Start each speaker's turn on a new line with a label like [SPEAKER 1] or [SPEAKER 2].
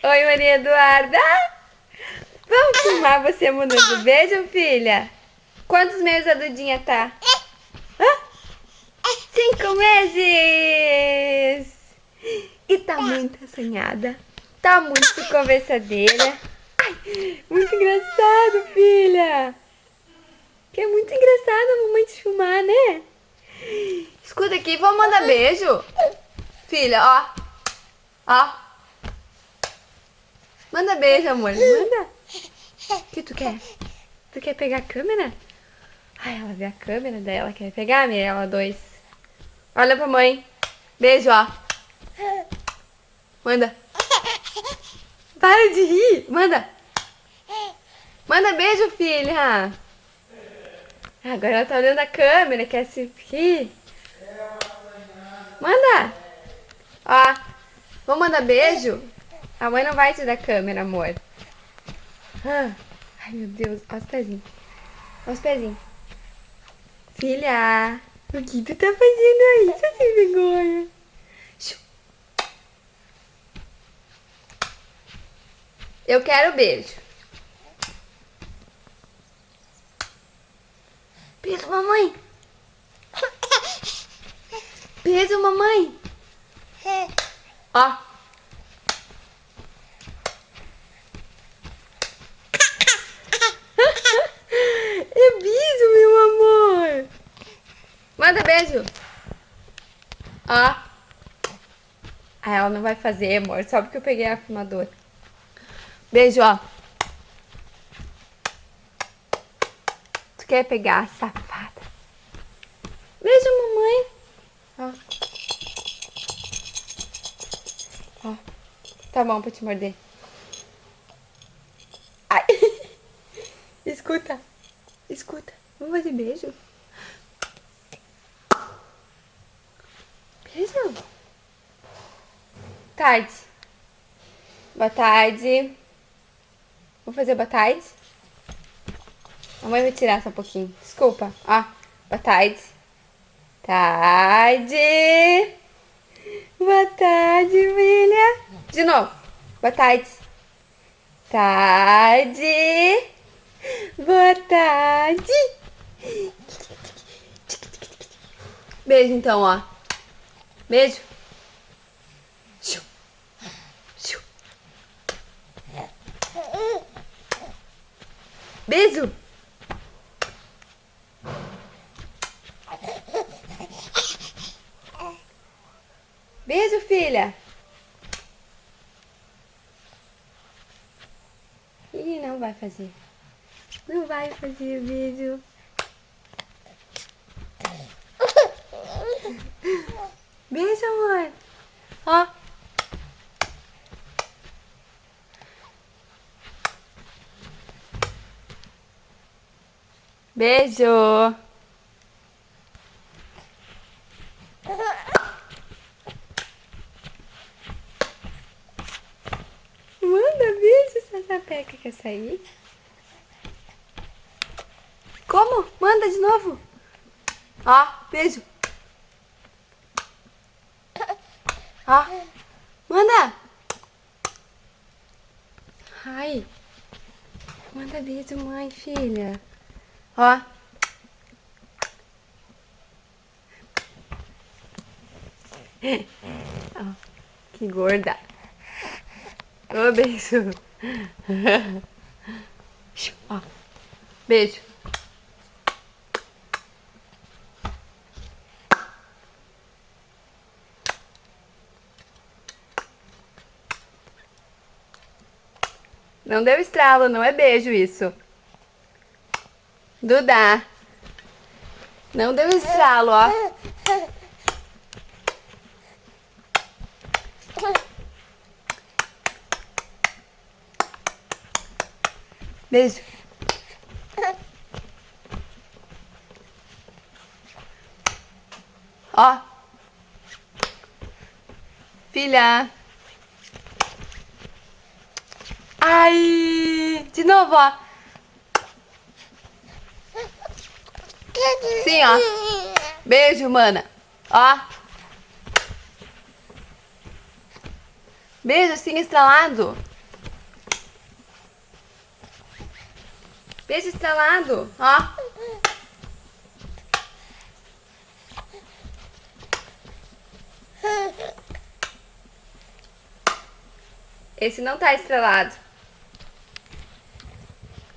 [SPEAKER 1] Oi, Maria Eduarda. Vamos filmar você mandando beijo, filha? Quantos meses a Dudinha tá? Hã? 5 meses! E tá muito assanhada. Tá muito conversadeira. Ai, muito engraçado, filha. Que é muito engraçado a mamãe te filmar, né? Escuta aqui, vamos mandar beijo? Filha, ó. Ó. Manda beijo, amor. Manda. O que tu quer? Tu quer pegar a câmera? Ai, ela vê a câmera dela, quer pegar, Mirella 2. Olha pra mãe. Beijo, ó. Manda. Para de rir. Manda. Manda beijo, filha. Agora ela tá olhando a câmera, quer se rir. Manda. Ó. Vamos mandar beijo? A mãe não vai te dar câmera, amor. Ai, meu Deus. Olha os pezinhos. Olha os pezinhos. Filha. O que tu tá fazendo aí, seu sem vergonha? Eu quero beijo. Beijo, mamãe. Beijo, mamãe. Ó. É beijo, meu amor. Manda beijo. Ó. Ah, ela não vai fazer, amor. Só porque eu peguei a filmadora. Beijo, ó. Tu quer pegar, safada? Beijo, mamãe. Ó. Ó. Tá bom pra te morder. Ai. Escuta. Escuta. Vamos fazer beijo? Beijo. Tarde. Boa tarde. Vamos fazer boa tarde? A mãe vai tirar só um pouquinho. Desculpa. Ó. Boa tarde. Tarde. Boa tarde, filha. De novo. Boa tarde. Tarde. Boa tarde. Beijo então, ó. Beijo. Beijo. Beijo, filha. Ih, não vai fazer. Não vai fazer beijo. Beijo, amor. Ó. Beijo. Manda beijo, se essa peca quer sair. Como? Manda de novo. Ó, beijo. Ó, manda. Ai. Manda beijo, mãe, filha. Ó. Ó, que gorda. Ô, beijo. Ó, beijo. Não deu estralo, não é beijo isso. Duda. Não deu estralo, ó. Beijo. Ó. Filha. Ai. De novo, ó. Sim, ó. Beijo, mana. Ó. Beijo assim estrelado. Beijo estrelado, ó. Esse não tá estrelado.